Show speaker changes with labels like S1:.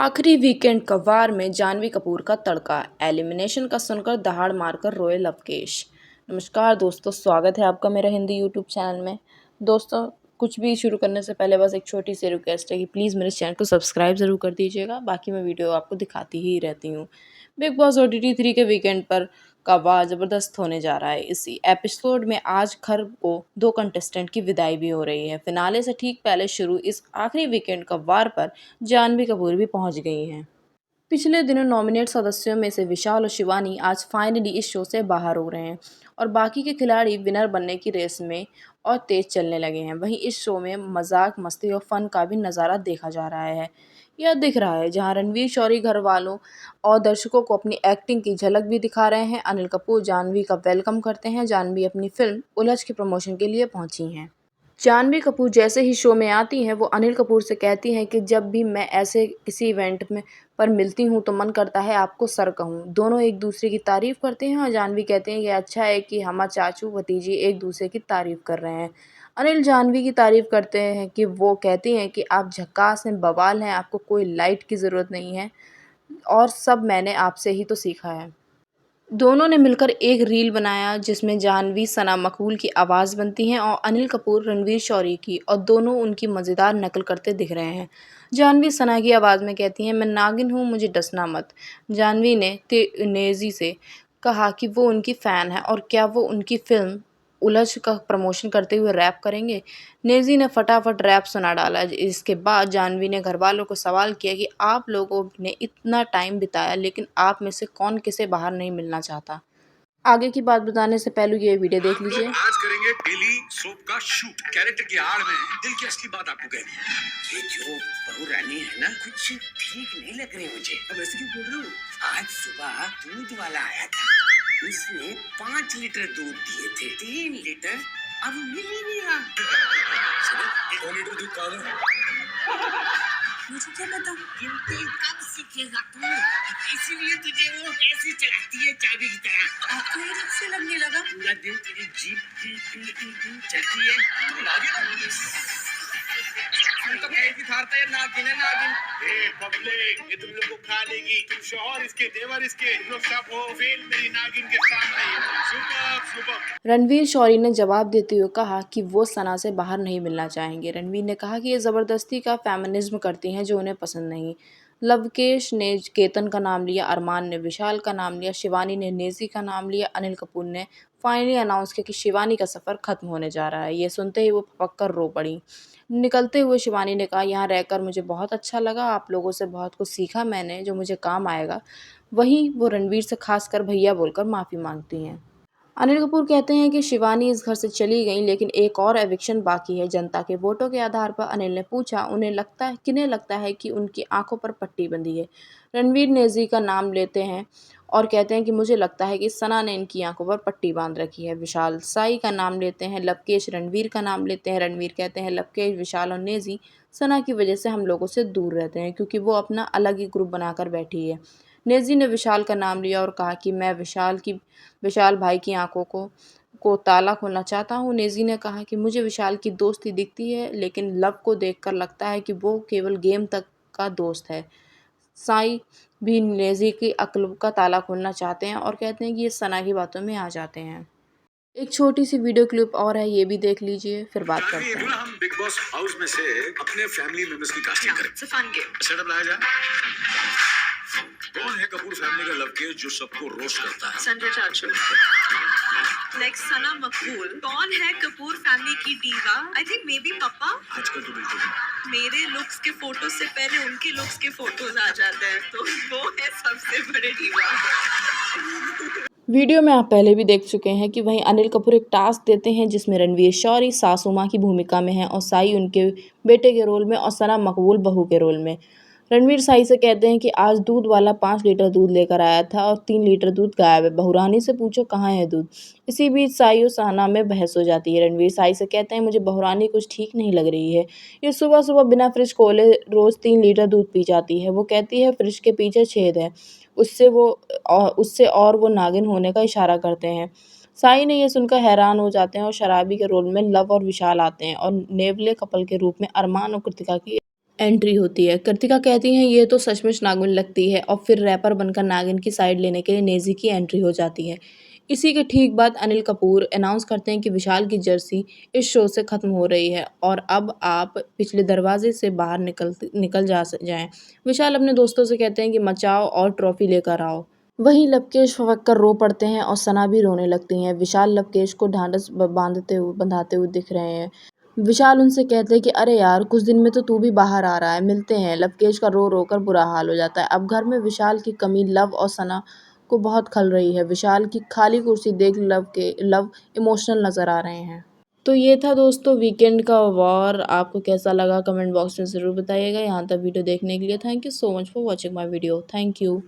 S1: आखिरी वीकेंड का वार में जाह्नवी कपूर का तड़का, एलिमिनेशन का सुनकर दहाड़ मारकर रोए लवकेश। नमस्कार दोस्तों, स्वागत है आपका मेरा हिंदी यूट्यूब चैनल में। दोस्तों, कुछ भी शुरू करने से पहले बस एक छोटी सी रिक्वेस्ट है कि प्लीज़ मेरे चैनल को सब्सक्राइब ज़रूर कर दीजिएगा। बाकी मैं वीडियो आपको दिखाती ही रहती हूँ। बिग बॉस OTT 3 के वीकेंड पर का वार ज़बरदस्त होने जा रहा है। इसी एपिसोड में आज घर को 2 कंटेस्टेंट की विदाई भी हो रही है। फिनाले से ठीक पहले शुरू इस आखिरी वीकेंड का वार पर जाह्नवी कपूर भी पहुंच गई हैं। पिछले दिनों नॉमिनेट सदस्यों में से विशाल और शिवानी आज फाइनली इस शो से बाहर हो रहे हैं और बाकी के खिलाड़ी विनर बनने की रेस में और तेज चलने लगे हैं। वहीं इस शो में मजाक, मस्ती और फन का भी नज़ारा देखा जा रहा है। यह दिख रहा है जहां रणवीर शौरी घर वालों और दर्शकों को अपनी एक्टिंग की झलक भी दिखा रहे हैं। अनिल कपूर जाह्नवी का वेलकम करते हैं। जाह्नवी अपनी फिल्म उलझ के प्रमोशन के लिए पहुंची हैं। जाह्नवी कपूर जैसे ही शो में आती हैं वो अनिल कपूर से कहती हैं कि जब भी मैं ऐसे किसी इवेंट में पर मिलती हूँ तो मन करता है आपको सर कहूँ। दोनों एक दूसरे की तारीफ़ करते हैं और जाह्नवी कहते हैं कि अच्छा है कि हम चाचू भतीजी एक दूसरे की तारीफ़ कर रहे हैं। अनिल जाह्नवी की तारीफ़ करते हैं कि वो कहती हैं कि आप झक्कास हैं, बवाल हैं, आपको कोई लाइट की ज़रूरत नहीं है और सब मैंने आपसे ही तो सीखा है। दोनों ने मिलकर एक रील बनाया जिसमें जाह्नवी सना मकबूल की आवाज़ बनती हैं और अनिल कपूर रणवीर शौरी की, और दोनों उनकी मज़ेदार नकल करते दिख रहे हैं। जाह्नवी सना की आवाज़ में कहती हैं, मैं नागिन हूँ, मुझे डसना मत। जाह्नवी ने नेजी से कहा कि वो उनकी फ़ैन है और क्या वो उनकी फ़िल्म उलझ का प्रमोशन करते हुए रैप करेंगे। नेजी ने फटाफट रैप सुना डाला। इसके बाद जाह्नवी ने घरवालों को सवाल किया कि आप लोगों ने इतना टाइम बिताया लेकिन आप में से कौन किसे बाहर नहीं मिलना चाहता। आगे की बात बताने से पहले ये वीडियो देख लीजिए।
S2: आज करेंगे डेली सोप का शूट। कैरेक्टर की आड़ में दिल की असली बात आपको कहनी है।
S3: ये जो बहू रानी है ना, कुछ ठीक नहीं लग रही मुझे।
S2: अब ऐसे क्यों बोल रहे हो?
S3: आज सुबह दूध वाला आया था, उसने 5 लीटर दूध दिए थे, 3 लीटर अब मिल ही नहीं रहा।
S2: 2 लीटर दूध कहाँ है?
S3: मुझे क्या पता, गिनती कब सीखेगा तू? इसीलिए तुझे वो ऐसी चलाती है चाबी की तरह। आपको ये जब से लगने लगा? पूरा दिन तेरी जीभ चलती है।
S2: तुम नागिन तो पेट की थारता है, नागिन है नागिन। ए पब्लिक, ये तुम लोग को खा लेगी। तुम शौहर इसके, देवर इसके, तुम लोग सब हो फेल मेरी नागिन के सामने। Super super.
S1: रणवीर शौरी ने जवाब देते हुए कहा कि वो सना से बाहर नहीं मिलना चाहेंगे। रणवीर ने कहा कि ये ज़बरदस्ती का फेमिनिज्म करती हैं जो उन्हें पसंद नहीं। लवकेश ने केतन का नाम लिया, अरमान ने विशाल का नाम लिया, शिवानी ने नेजी का नाम लिया। अनिल कपूर ने फाइनली अनाउंस किया कि शिवानी का सफ़र ख़त्म होने जा रहा है। ये सुनते ही वो पककर रो पड़ी। निकलते हुए शिवानी ने कहा, यहाँ रहकर मुझे बहुत अच्छा लगा, आप लोगों से बहुत कुछ सीखा मैंने जो मुझे काम आएगा। वहीं वो रणवीर से खासकर भैया बोलकर माफ़ी मांगती हैं। अनिल कपूर कहते हैं कि शिवानी इस घर से चली गई लेकिन एक और एविक्शन बाकी है। जनता के वोटों के आधार पर अनिल ने पूछा, किन्हें लगता है कि उनकी आंखों पर पट्टी बंधी है। रणवीर नेजी का नाम लेते हैं और कहते हैं कि मुझे लगता है कि सना ने इनकी आंखों पर पट्टी बांध रखी है। विशाल साई का नाम लेते हैं। लवकेश रणवीर का नाम लेते हैं। रणवीर कहते हैं लवकेश, विशाल और नेजी सना की वजह से हम लोगों से दूर रहते हैं क्योंकि वो अपना अलग ही ग्रुप बनाकर बैठी है। नेजी ने विशाल का नाम लिया और कहा कि मैं विशाल भाई की आंखों को ताला खोलना चाहता हूँ। नेजी ने कहा कि मुझे विशाल की दोस्ती दिखती है लेकिन लव को देखकर लगता है कि वो केवल गेम तक का दोस्त है। साई भी नेजी की अक्ल का ताला खोलना चाहते हैं और कहते हैं कि ये सना की बातों में आ जाते हैं। एक छोटी सी वीडियो क्लिप और है, ये भी देख लीजिए, फिर बात करते हैं।
S2: हम बिग बॉस हाउस में से अपने फैमिली मेंबर्स की कास्टिंग करें। It's a fun game. Setup लाया जाए। कौन है कपूर फैमिली का लवकेश जो सबको रोस्ट करता है?
S4: संजय चाचू। नेक्स्ट सना मकबूल। कौन है कपूर फैमिली की diva? I think may be पापा।
S2: आजकल तो बिल्कुल
S4: मेरे लुक्स के फोटो से पहले उनके लुक्स के फोटोज आ जाते हैं तो वो है सबसे बड़े डीवा।
S1: वीडियो में आप पहले भी देख चुके हैं कि वहीं अनिल कपूर एक टास्क देते हैं जिसमें रणवीर शौरी सासू माँ की भूमिका में है और साई उनके बेटे के रोल में और सना मकबूल बहू के रोल में। रणवीर साई से कहते हैं कि आज दूध वाला 5 लीटर दूध लेकर आया था और 3 लीटर दूध गायब है, बहुरानी से पूछो कहाँ है दूध। इसी बीच साई और सना में बहस हो जाती है। रणवीर साई से कहते हैं मुझे बहुरानी कुछ ठीक नहीं लग रही है, ये सुबह सुबह बिना फ्रिज खोले रोज़ 3 लीटर दूध पी जाती है। वो कहती है फ्रिज के पीछे छेद है, उससे और वो नागिन होने का इशारा करते हैं। साई ने यह सुनकर हैरान हो जाते हैं और शराबी के रोल में लव और विशाल आते हैं और नेवले कपल के रूप में अरमान और कृतिका की एंट्री होती है। कृतिका कहती हैं ये तो सचमुच नागिन लगती है और फिर रैपर बनकर नागिन की साइड लेने के लिए नेज़ी की एंट्री हो जाती है। इसी के ठीक बाद अनिल कपूर अनाउंस करते हैं कि विशाल की जर्सी इस शो से ख़त्म हो रही है और अब आप पिछले दरवाजे से बाहर निकल जाएँ। विशाल अपने दोस्तों से कहते हैं कि मचाओ और ट्रॉफ़ी लेकर आओ। वहीं लवकेश फवक कर रो पड़ते हैं और सना भी रोने लगती हैं। विशाल लवकेश को ढांढस बंधाते हुए दिख रहे हैं। विशाल उनसे कहते हैं कि अरे यार कुछ दिन में तो तू भी बाहर आ रहा है, मिलते हैं। लवकेश का रो रो कर बुरा हाल हो जाता है। अब घर में विशाल की कमी लव और सना को बहुत खल रही है। विशाल की खाली कुर्सी देख लव इमोशनल नज़र आ रहे हैं। तो ये था दोस्तों वीकेंड का वॉर। आपको कैसा लगा कमेंट बॉक्स में ज़रूर बताइएगा। यहाँ तक वीडियो देखने के लिए thank you so much for watching my video. Thank you.